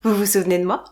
Vous vous souvenez de moi ?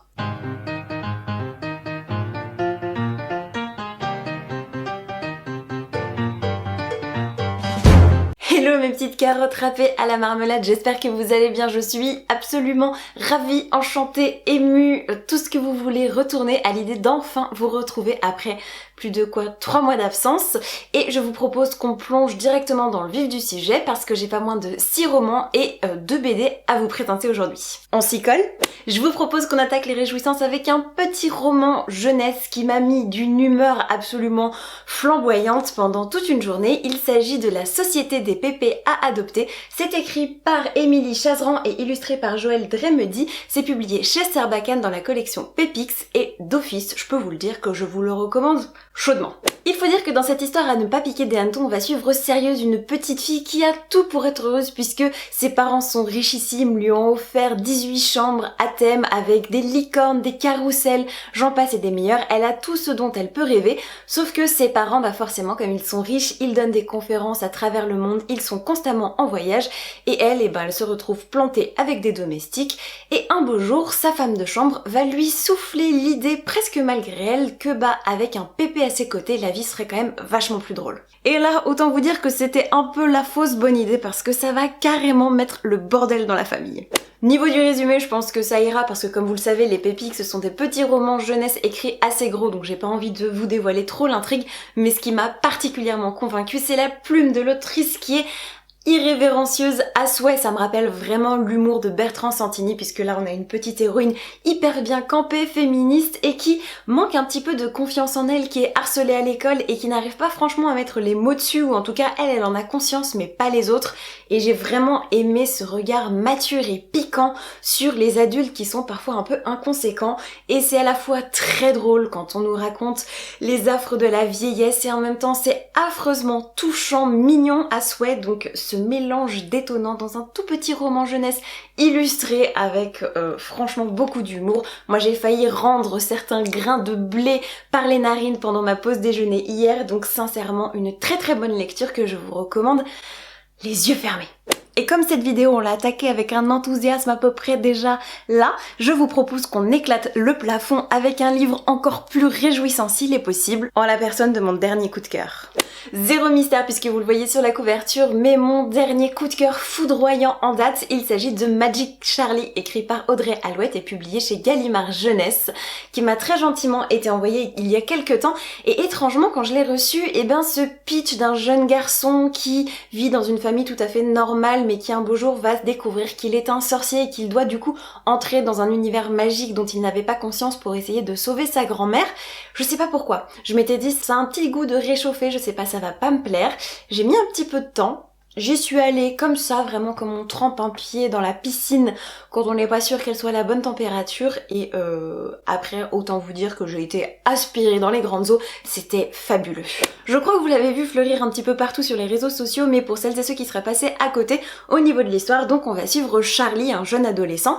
Hello mes petites carottes râpées à la marmelade, j'espère que vous allez bien, je suis absolument ravie, enchantée, émue, tout ce que vous voulez, retourner à l'idée d'enfin vous retrouver après plus de 3 mois d'absence, et je vous propose qu'on plonge directement dans le vif du sujet parce que j'ai pas moins de 6 romans et 2 BD à vous présenter aujourd'hui. On s'y colle ? Je vous propose qu'on attaque les réjouissances avec un petit roman jeunesse qui m'a mis d'une humeur absolument flamboyante pendant toute une journée. Il s'agit de La Société des pépés à adopter. C'est écrit par Émilie Chazeran et illustré par Joël Dremedy. C'est publié chez Sarbacane dans la collection Pépix et d'office, je peux vous le dire que je vous le recommande chaudement. Il faut dire que dans cette histoire à ne pas piquer des hannetons, on va suivre Sérieuse, une petite fille qui a tout pour être heureuse puisque ses parents sont richissimes, lui ont offert 18 chambres à thème avec des licornes, des carrousels, j'en passe et des meilleurs. Elle a tout ce dont elle peut rêver, sauf que ses parents, forcément, comme ils sont riches, ils donnent des conférences à travers le monde, ils sont constamment en voyage et elle, elle se retrouve plantée avec des domestiques et un beau jour, sa femme de chambre va lui souffler l'idée presque malgré elle que avec un pépé à ses côtés, la vie serait quand même vachement plus drôle. Et là, autant vous dire que c'était un peu la fausse bonne idée parce que ça va carrément mettre le bordel dans la famille. Niveau du résumé, je pense que ça ira parce que comme vous le savez, les Pépix, ce sont des petits romans jeunesse écrits assez gros, donc j'ai pas envie de vous dévoiler trop l'intrigue, mais ce qui m'a particulièrement convaincue, c'est la plume de l'autrice qui est irrévérencieuse à souhait. Ça me rappelle vraiment l'humour de Bertrand Santini puisque là on a une petite héroïne hyper bien campée, féministe et qui manque un petit peu de confiance en elle, qui est harcelée à l'école et qui n'arrive pas franchement à mettre les mots dessus, ou en tout cas elle en a conscience mais pas les autres, et j'ai vraiment aimé ce regard mature et piquant sur les adultes qui sont parfois un peu inconséquents, et c'est à la fois très drôle quand on nous raconte les affres de la vieillesse et en même temps c'est affreusement touchant, mignon à souhait, donc ce mélange détonnant dans un tout petit roman jeunesse illustré avec franchement beaucoup d'humour. Moi j'ai failli rendre certains grains de blé par les narines pendant ma pause déjeuner hier, donc sincèrement une très très bonne lecture que je vous recommande les yeux fermés. Et comme cette vidéo on l'a attaquée avec un enthousiasme à peu près déjà là, je vous propose qu'on éclate le plafond avec un livre encore plus réjouissant s'il est possible, en la personne de mon dernier coup de cœur. Zéro mystère puisque vous le voyez sur la couverture, mais mon dernier coup de cœur foudroyant en date, il s'agit de Magic Charlie, écrit par Audrey Alouette et publié chez Gallimard Jeunesse, qui m'a très gentiment été envoyé il y a quelques temps, et étrangement quand je l'ai reçu, ce pitch d'un jeune garçon qui vit dans une famille tout à fait normale mais qui un beau jour va se découvrir qu'il est un sorcier et qu'il doit du coup entrer dans un univers magique dont il n'avait pas conscience pour essayer de sauver sa grand-mère. Je sais pas pourquoi, je m'étais dit ça a un petit goût de réchauffé, je sais pas, ça va pas me plaire. J'ai mis un petit peu de temps. J'y suis allée comme ça, vraiment comme on trempe un pied dans la piscine quand on n'est pas sûr qu'elle soit à la bonne température, et après autant vous dire que j'ai été aspirée dans les grandes eaux, c'était fabuleux. Je crois que vous l'avez vu fleurir un petit peu partout sur les réseaux sociaux, mais pour celles et ceux qui seraient passés à côté au niveau de l'histoire, donc on va suivre Charlie, un jeune adolescent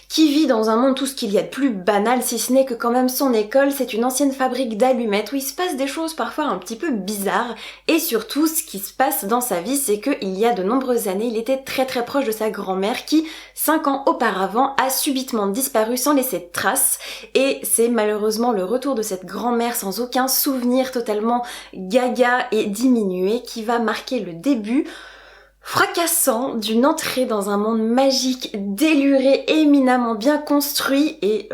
qui vit dans un monde tout ce qu'il y a de plus banal, si ce n'est que quand même son école c'est une ancienne fabrique d'allumettes où il se passe des choses parfois un petit peu bizarres, et surtout ce qui se passe dans sa vie c'est que il y a de nombreuses années, il était très très proche de sa grand-mère qui, 5 ans auparavant, a subitement disparu sans laisser de traces, et c'est malheureusement le retour de cette grand-mère sans aucun souvenir, totalement gaga et diminué, qui va marquer le début fracassant d'une entrée dans un monde magique, déluré, éminemment bien construit et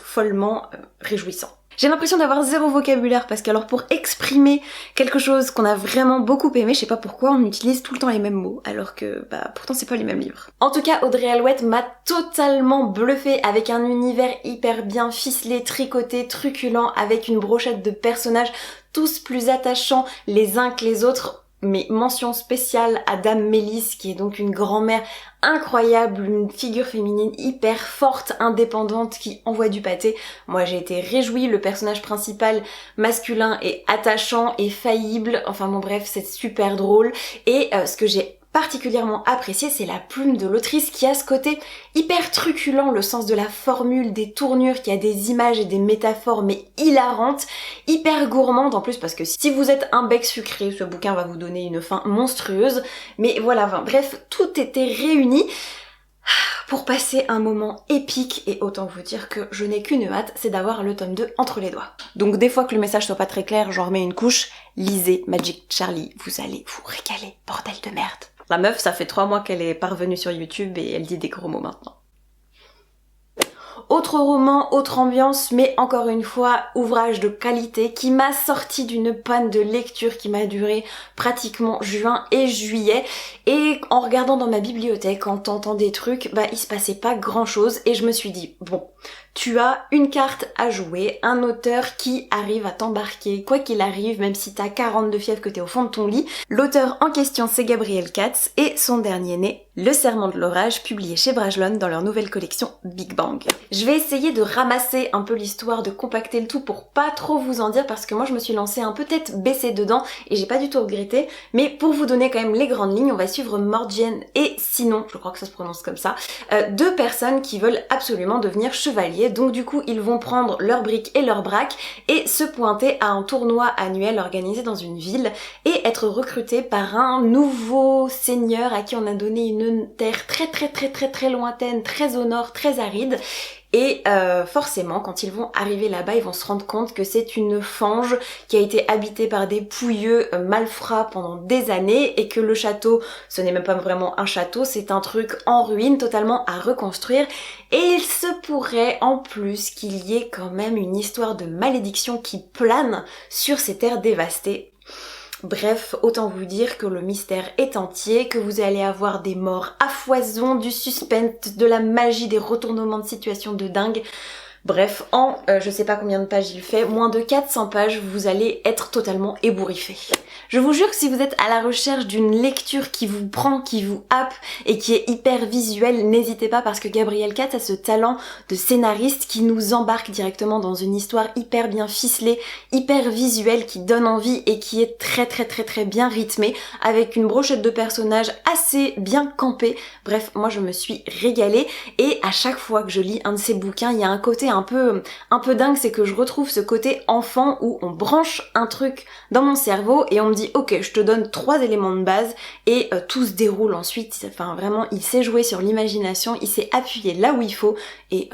follement réjouissant. J'ai l'impression d'avoir zéro vocabulaire parce qu'alors pour exprimer quelque chose qu'on a vraiment beaucoup aimé, je sais pas pourquoi on utilise tout le temps les mêmes mots alors que pourtant c'est pas les mêmes livres. En tout cas, Audrey Alouette m'a totalement bluffée avec un univers hyper bien ficelé, tricoté, truculent, avec une brochette de personnages tous plus attachants les uns que les autres. Mais mention spéciale à Dame Mélisse qui est donc une grand-mère incroyable, une figure féminine hyper forte, indépendante, qui envoie du pâté. Moi j'ai été réjouie, le personnage principal masculin est attachant et faillible, enfin bon bref c'est super drôle, et ce que j'ai particulièrement apprécié, c'est la plume de l'autrice qui a ce côté hyper truculent, le sens de la formule, des tournures, qui a des images et des métaphores mais hilarantes, hyper gourmande en plus parce que si vous êtes un bec sucré, ce bouquin va vous donner une faim monstrueuse, mais voilà, bref, tout était réuni. pour passer un moment épique, et autant vous dire que je n'ai qu'une hâte, c'est d'avoir le tome 2 entre les doigts. Donc des fois que le message soit pas très clair, j'en remets une couche, lisez Magic Charlie, vous allez vous régaler, bordel de merde. La meuf, ça fait 3 mois qu'elle est parvenue sur YouTube et elle dit des gros mots maintenant. Autre roman, autre ambiance, mais encore une fois, ouvrage de qualité qui m'a sorti d'une panne de lecture qui m'a duré pratiquement juin et juillet. Et en regardant dans ma bibliothèque, en tentant des trucs, il se passait pas grand chose et je me suis dit, bon, tu as une carte à jouer, un auteur qui arrive à t'embarquer, quoi qu'il arrive, même si t'as 40 de fièvre que t'es au fond de ton lit. L'auteur en question, c'est Gabriel Katz et son dernier né, Le Serment de l'Orage, publié chez Brajlon dans leur nouvelle collection Big Bang. Je vais essayer de ramasser un peu l'histoire, de compacter le tout pour pas trop vous en dire parce que moi je me suis lancée un peu tête baissée dedans et j'ai pas du tout regretté, mais pour vous donner quand même les grandes lignes, on va suivre Morgiane et Sinon, je crois que ça se prononce comme ça, deux personnes qui veulent absolument devenir chevaliers, donc du coup ils vont prendre leurs briques et leurs braques et se pointer à un tournoi annuel organisé dans une ville et être recrutés par un nouveau seigneur à qui on a donné une terre très lointaine, très au nord, très aride. Et forcément, quand ils vont arriver là-bas, ils vont se rendre compte que c'est une fange qui a été habitée par des pouilleux malfrats pendant des années et que le château, ce n'est même pas vraiment un château, c'est un truc en ruine, totalement à reconstruire. Et il se pourrait en plus qu'il y ait quand même une histoire de malédiction qui plane sur ces terres dévastées. Bref, autant vous dire que le mystère est entier, que vous allez avoir des morts à foison, du suspense, de la magie, des retournements de situation de dingue. Bref, en je sais pas combien de pages il fait, moins de 400 pages, vous allez être totalement ébouriffé. Je vous jure que si vous êtes à la recherche d'une lecture qui vous prend, qui vous happe et qui est hyper visuelle, n'hésitez pas parce que Gabriel Katz a ce talent de scénariste qui nous embarque directement dans une histoire hyper bien ficelée, hyper visuelle, qui donne envie et qui est très bien rythmée, avec une brochette de personnages assez bien campée. Bref, moi je me suis régalée et à chaque fois que je lis un de ces bouquins, il y a un côté un peu dingue, c'est que je retrouve ce côté enfant où on branche un truc dans mon cerveau et on me dit ok, je te donne 3 éléments de base et tout se déroule ensuite. Enfin vraiment, il sait jouer sur l'imagination, il sait appuyer là où il faut et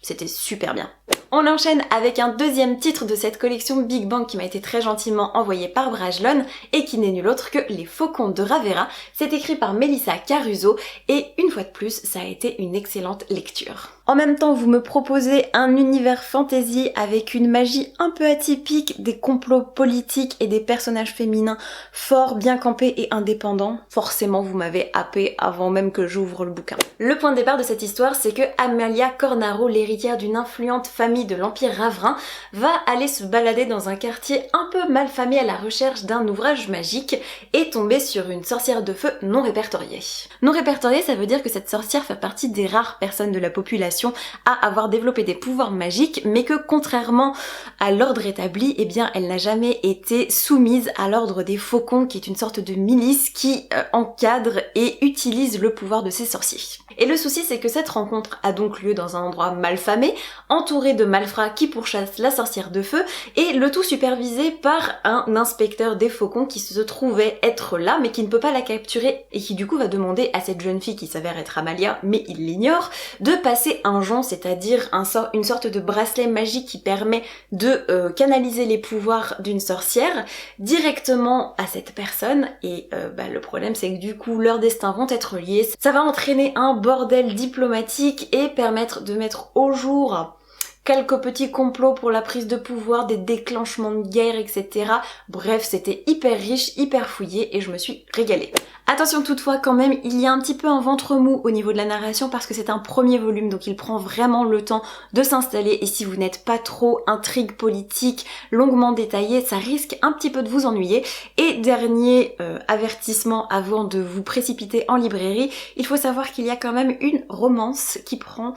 c'était super bien. On enchaîne avec un deuxième titre de cette collection Big Bang qui m'a été très gentiment envoyé par Brajlon et qui n'est nul autre que Les Faucons de Ravera. C'est écrit par Melissa Caruso et une fois de plus, ça a été une excellente lecture. En même temps, vous me proposez un univers fantasy avec une magie un peu atypique, des complots politiques et des personnages féminins forts, bien campés et indépendants. Forcément, vous m'avez happé avant même que j'ouvre le bouquin. Le point de départ de cette histoire, c'est que Amalia Cornaro, l'héritière d'une influente famille de l'Empire Ravrin, va aller se balader dans un quartier un peu malfamé à la recherche d'un ouvrage magique et tomber sur une sorcière de feu non répertoriée. Non répertoriée, ça veut dire que cette sorcière fait partie des rares personnes de la population à avoir développé des pouvoirs magiques, mais que contrairement à l'ordre établi, eh bien elle n'a jamais été soumise à l'ordre des Faucons, qui est une sorte de milice qui encadre et utilise le pouvoir de ces sorciers. Et le souci, c'est que cette rencontre a donc lieu dans un endroit malfamé, entouré de malfrats qui pourchassent la sorcière de feu, et le tout supervisé par un inspecteur des Faucons qui se trouvait être là, mais qui ne peut pas la capturer, et qui du coup va demander à cette jeune fille qui s'avère être Amalia, mais il l'ignore, de passer un jonc, c'est-à-dire une sorte de bracelet magique qui permet de canaliser les pouvoirs d'une sorcière directement à cette personne, et le problème c'est que du coup leurs destins vont être liés. Ça va entraîner un bordel diplomatique et permettre de mettre au jour quelques petits complots pour la prise de pouvoir, des déclenchements de guerre, etc. Bref, c'était hyper riche, hyper fouillé et je me suis régalée. Attention toutefois quand même, il y a un petit peu un ventre mou au niveau de la narration parce que c'est un premier volume, donc il prend vraiment le temps de s'installer et si vous n'êtes pas trop intrigue politique longuement détaillée, ça risque un petit peu de vous ennuyer. Et dernier avertissement avant de vous précipiter en librairie, il faut savoir qu'il y a quand même une romance qui prend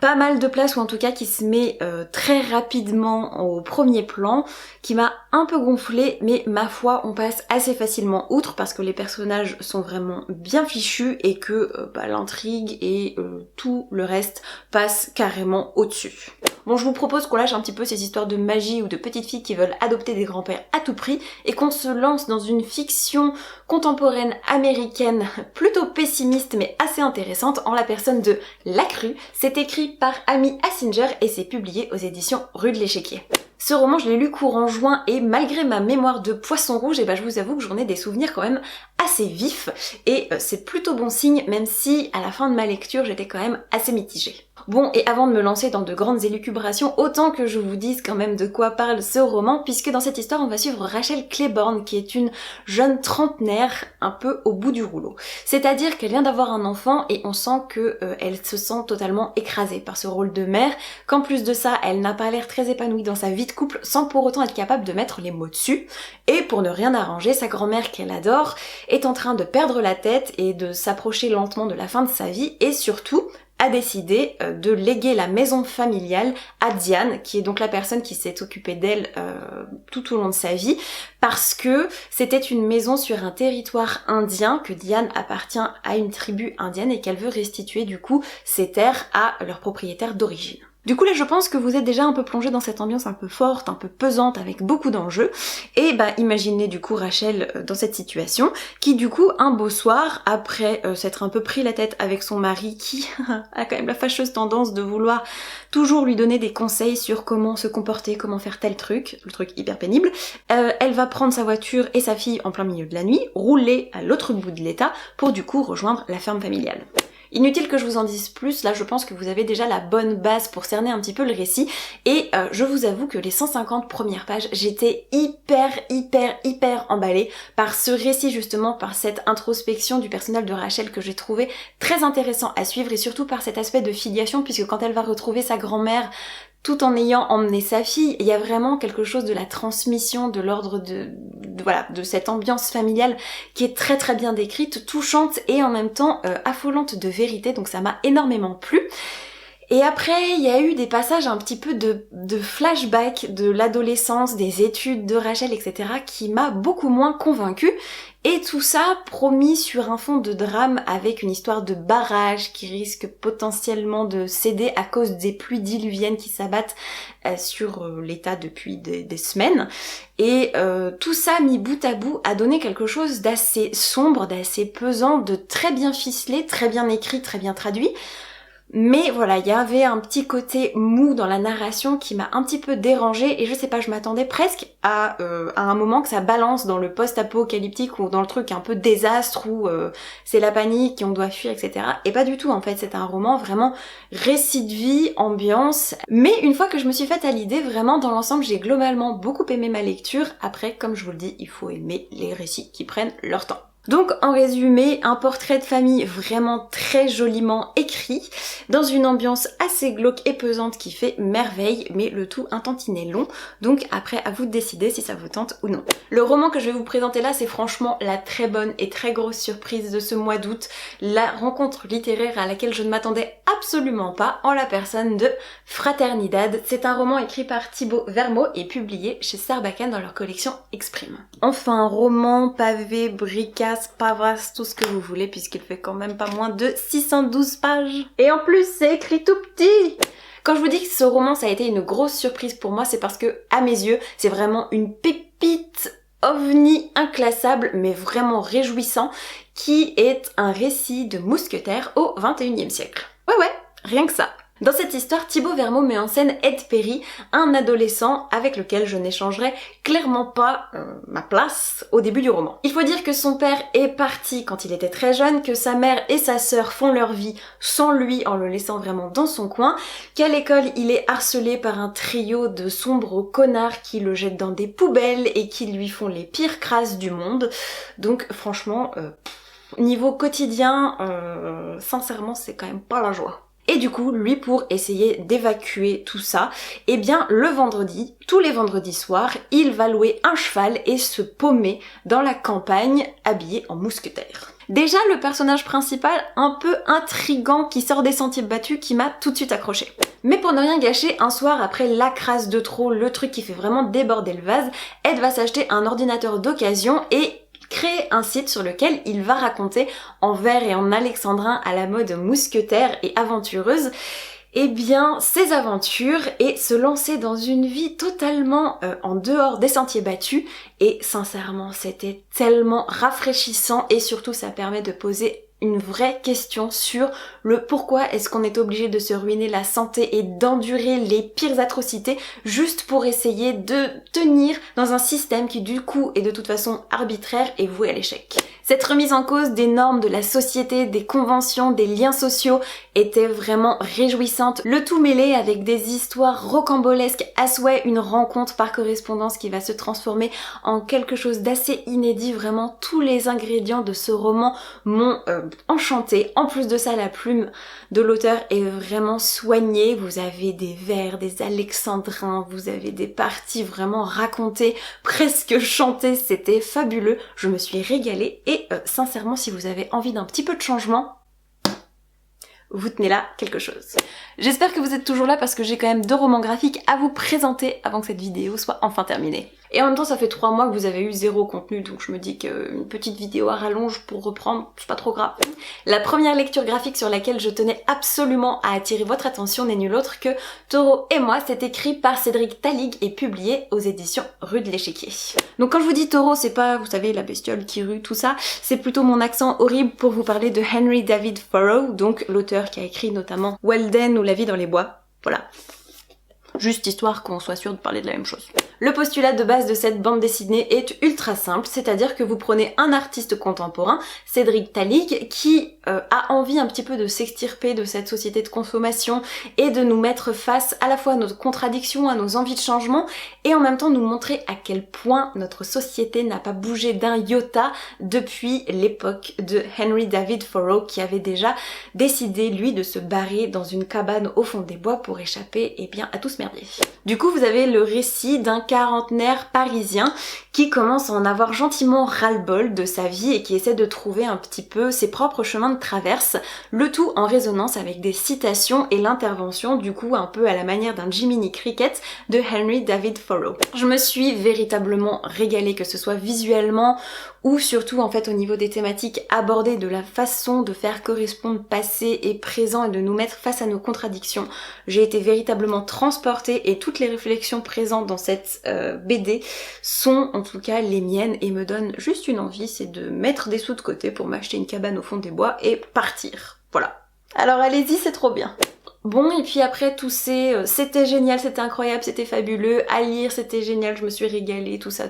pas mal de place, ou en tout cas qui se met très rapidement au premier plan, qui m'a un peu gonflé, mais ma foi on passe assez facilement outre parce que les personnages sont vraiment bien fichus et que l'intrigue et tout le reste passe carrément au-dessus. Bon, je vous propose qu'on lâche un petit peu ces histoires de magie ou de petites filles qui veulent adopter des grands-pères à tout prix et qu'on se lance dans une fiction contemporaine américaine plutôt pessimiste mais assez intéressante en la personne de La Crue. C'est écrit par Amy Assinger et c'est publié aux éditions Rue de l'Échiquier. Ce roman, je l'ai lu courant juin et malgré ma mémoire de poisson rouge, je vous avoue que j'en ai des souvenirs quand même assez vifs et c'est plutôt bon signe même si à la fin de ma lecture j'étais quand même assez mitigée. Bon, et avant de me lancer dans de grandes élucubrations, autant que je vous dise quand même de quoi parle ce roman, puisque dans cette histoire on va suivre Rachel Claiborne, qui est une jeune trentenaire un peu au bout du rouleau. C'est-à-dire qu'elle vient d'avoir un enfant et on sent que elle se sent totalement écrasée par ce rôle de mère, qu'en plus de ça, elle n'a pas l'air très épanouie dans sa vie de couple, sans pour autant être capable de mettre les mots dessus. Et pour ne rien arranger, sa grand-mère qu'elle adore est en train de perdre la tête et de s'approcher lentement de la fin de sa vie, et surtout a décidé de léguer la maison familiale à Diane, qui est donc la personne qui s'est occupée d'elle tout au long de sa vie, parce que c'était une maison sur un territoire indien, que Diane appartient à une tribu indienne et qu'elle veut restituer du coup ces terres à leurs propriétaires d'origine. Du coup là je pense que vous êtes déjà un peu plongé dans cette ambiance un peu forte, un peu pesante, avec beaucoup d'enjeux, et imaginez du coup Rachel dans cette situation, qui du coup un beau soir, après s'être un peu pris la tête avec son mari qui a quand même la fâcheuse tendance de vouloir toujours lui donner des conseils sur comment se comporter, comment faire tel truc, le truc hyper pénible, elle va prendre sa voiture et sa fille en plein milieu de la nuit, rouler à l'autre bout de l'État pour du coup rejoindre la ferme familiale. Inutile que je vous en dise plus, là je pense que vous avez déjà la bonne base pour cerner un petit peu le récit, et je vous avoue que les 150 premières pages, j'étais hyper emballée par ce récit justement, par cette introspection du personnage de Rachel que j'ai trouvé très intéressant à suivre, et surtout par cet aspect de filiation, puisque quand elle va retrouver sa grand-mère, tout en ayant emmené sa fille, il y a vraiment quelque chose de la transmission, de l'ordre de cette ambiance familiale qui est très bien décrite, touchante et en même temps affolante de vérité, donc ça m'a énormément plu. Et après, il y a eu des passages un petit peu de flashback de l'adolescence, des études de Rachel, etc. qui m'a beaucoup moins convaincue. Et tout ça promis sur un fond de drame avec une histoire de barrage qui risque potentiellement de céder à cause des pluies diluviennes qui s'abattent sur l'État depuis des semaines. Et tout ça mis bout à bout a donné quelque chose d'assez sombre, d'assez pesant, de très bien ficelé, très bien écrit, très bien traduit. Mais voilà, il y avait un petit côté mou dans la narration qui m'a un petit peu dérangée, et je sais pas, je m'attendais presque à un moment que ça balance dans le post-apocalyptique ou dans le truc un peu désastre où c'est la panique et on doit fuir, etc. Et pas du tout, en fait, c'est un roman vraiment récit de vie, ambiance. Mais une fois que je me suis faite à l'idée, vraiment dans l'ensemble, j'ai globalement beaucoup aimé ma lecture. Après, comme je vous le dis, il faut aimer les récits qui prennent leur temps. Donc en résumé, un portrait de famille vraiment très joliment écrit, dans une ambiance assez glauque et pesante qui fait merveille, mais le tout un tantinet long, donc après à vous de décider si ça vous tente ou non. Le roman que je vais vous présenter là, c'est franchement la très bonne et très grosse surprise de ce mois d'août, la rencontre littéraire à laquelle je ne m'attendais absolument pas, en la personne de Fraternidad. C'est un roman écrit par Thibaut Vermeau et publié chez Sarbacane dans leur collection Exprime. Enfin, un roman pavé, bricasse, pavas, tout ce que vous voulez, puisqu'il fait quand même pas moins de 612 pages. Et en plus, c'est écrit tout petit. Quand je vous dis que ce roman, ça a été une grosse surprise pour moi, c'est parce que, à mes yeux, c'est vraiment une pépite ovni inclassable, mais vraiment réjouissant, qui est un récit de mousquetaires au XXIe siècle. Ouais, rien que ça. Dans cette histoire, Thibaut Vermeau met en scène Ed Perry, un adolescent avec lequel je n'échangerai clairement pas ma place au début du roman. Il faut dire que son père est parti quand il était très jeune, que sa mère et sa sœur font leur vie sans lui en le laissant vraiment dans son coin, qu'à l'école il est harcelé par un trio de sombres connards qui le jettent dans des poubelles et qui lui font les pires crasses du monde. Donc franchement, niveau quotidien, sincèrement c'est quand même pas la joie. Et du coup, lui, pour essayer d'évacuer tout ça, eh bien, le vendredi, tous les vendredis soirs, il va louer un cheval et se paumer dans la campagne, habillé en mousquetaire. Déjà, le personnage principal, un peu intriguant, qui sort des sentiers battus, qui m'a tout de suite accroché. Mais pour ne rien gâcher, un soir, après la crasse de trop, le truc qui fait vraiment déborder le vase, Ed va s'acheter un ordinateur d'occasion et créer un site sur lequel il va raconter en vers et en alexandrin à la mode mousquetaire et aventureuse eh bien ses aventures et se lancer dans une vie totalement en dehors des sentiers battus. Et sincèrement, c'était tellement rafraîchissant et surtout ça permet de poser une vraie question sur le pourquoi est-ce qu'on est obligé de se ruiner la santé et d'endurer les pires atrocités juste pour essayer de tenir dans un système qui du coup est de toute façon arbitraire et voué à l'échec. Cette remise en cause des normes de la société, des conventions, des liens sociaux était vraiment réjouissante. Le tout mêlé avec des histoires rocambolesques à souhait, une rencontre par correspondance qui va se transformer en quelque chose d'assez inédit. Vraiment tous les ingrédients de ce roman m'ont enchanté. En plus de ça, la plume de l'auteur est vraiment soignée. Vous avez des vers, des alexandrins, vous avez des parties vraiment racontées, presque chantées. C'était fabuleux. Je me suis régalée et sincèrement, si vous avez envie d'un petit peu de changement, vous tenez là quelque chose. J'espère que vous êtes toujours là parce que j'ai quand même 2 romans graphiques à vous présenter avant que cette vidéo soit enfin terminée. Et en même temps, ça fait 3 mois que vous avez eu 0 contenu, donc je me dis qu'une petite vidéo à rallonge pour reprendre, c'est pas trop grave. La première lecture graphique sur laquelle je tenais absolument à attirer votre attention n'est nulle autre que Taureau et moi. C'est écrit par Cédric Talig et publié aux éditions Rue de l'Échiquier. Donc quand je vous dis Taureau, c'est pas, vous savez, la bestiole qui rue, tout ça, c'est plutôt mon accent horrible pour vous parler de Henry David Thoreau, donc l'auteur qui a écrit notamment Walden ou La vie dans les bois. Voilà. Juste histoire qu'on soit sûr de parler de la même chose. Le postulat de base de cette bande dessinée est ultra simple, c'est-à-dire que vous prenez un artiste contemporain, Cédric Talig, qui a envie un petit peu de s'extirper de cette société de consommation et de nous mettre face à la fois à nos contradictions, à nos envies de changement, et en même temps nous montrer à quel point notre société n'a pas bougé d'un iota depuis l'époque de Henry David Thoreau, qui avait déjà décidé, lui, de se barrer dans une cabane au fond des bois pour échapper, eh bien, à tout ce merdier. Du coup, vous avez le récit d'un quarantenaire parisien qui commence à en avoir gentiment ras-le-bol de sa vie et qui essaie de trouver un petit peu ses propres chemins de traverse, le tout en résonance avec des citations et l'intervention du coup un peu à la manière d'un Jiminy Cricket de Henry David Thoreau. Je me suis véritablement régalée, que ce soit visuellement ou surtout en fait au niveau des thématiques abordées, de la façon de faire correspondre passé et présent et de nous mettre face à nos contradictions. J'ai été véritablement transportée et toutes les réflexions présentes dans cette BD sont en tout cas les miennes et me donnent juste une envie, c'est de mettre des sous de côté pour m'acheter une cabane au fond des bois et partir. Voilà. Alors allez-y, c'est trop bien. Bon, et puis après tout c'était génial, c'était incroyable, c'était fabuleux, à lire, c'était génial, je me suis régalée, tout ça,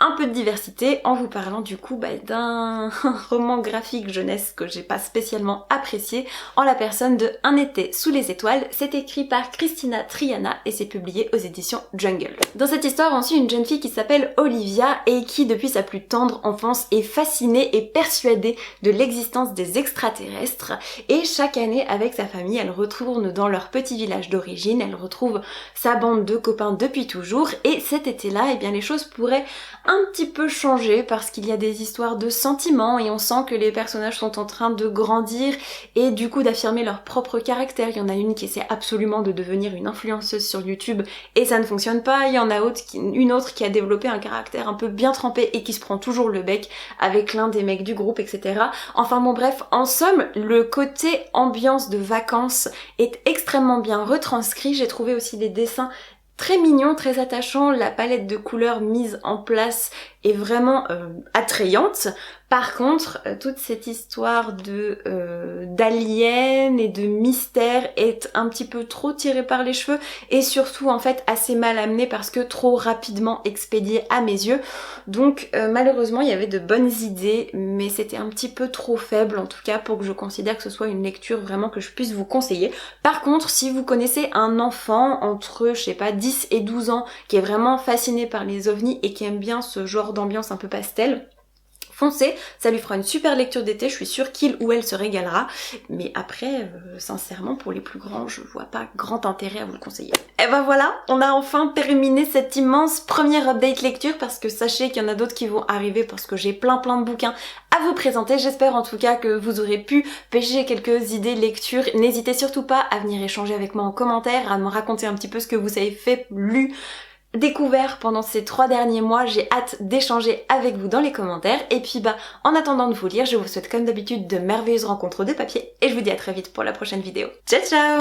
un peu de diversité en vous parlant du coup d'un roman graphique jeunesse que j'ai pas spécialement apprécié, en la personne de Un été sous les étoiles. C'est écrit par Christina Triana et c'est publié aux éditions Jungle. Dans cette histoire, on suit une jeune fille qui s'appelle Olivia et qui depuis sa plus tendre enfance est fascinée et persuadée de l'existence des extraterrestres, et chaque année avec sa famille, elle retourne dans leur petit village d'origine, elle retrouve sa bande de copains depuis toujours, et cet été-là, eh bien les choses pourraient un petit peu changer parce qu'il y a des histoires de sentiments et on sent que les personnages sont en train de grandir et du coup d'affirmer leur propre caractère. Il y en a une qui essaie absolument de devenir une influenceuse sur YouTube et ça ne fonctionne pas, il y en a une autre qui a développé un caractère un peu bien trempé et qui se prend toujours le bec avec l'un des mecs du groupe, etc. Enfin bon bref, en somme, le côté ambiance de vacances est extrêmement bien retranscrit. J'ai trouvé aussi des dessins très mignons, très attachants, la palette de couleurs mise en place est vraiment attrayante. Par contre, toute cette histoire d'aliens et de mystère est un petit peu trop tirée par les cheveux et surtout en fait assez mal amenée parce que trop rapidement expédiée à mes yeux. Donc malheureusement il y avait de bonnes idées mais c'était un petit peu trop faible en tout cas pour que je considère que ce soit une lecture vraiment que je puisse vous conseiller. Par contre, si vous connaissez un enfant entre je sais pas 10 et 12 ans qui est vraiment fasciné par les ovnis et qui aime bien ce genre d'ambiance un peu pastel, foncez, ça lui fera une super lecture d'été, je suis sûre qu'il ou elle se régalera. Mais après, sincèrement, pour les plus grands, je vois pas grand intérêt à vous le conseiller. Et ben voilà, on a enfin terminé cette immense première update lecture parce que sachez qu'il y en a d'autres qui vont arriver parce que j'ai plein de bouquins à vous présenter. J'espère en tout cas que vous aurez pu pêcher quelques idées lecture. N'hésitez surtout pas à venir échanger avec moi en commentaire, à me raconter un petit peu ce que vous avez fait, lu, découvert pendant ces 3 derniers mois. J'ai hâte d'échanger avec vous dans les commentaires. Et puis en attendant de vous lire, je vous souhaite comme d'habitude de merveilleuses rencontres de papier et je vous dis à très vite pour la prochaine vidéo. Ciao ciao!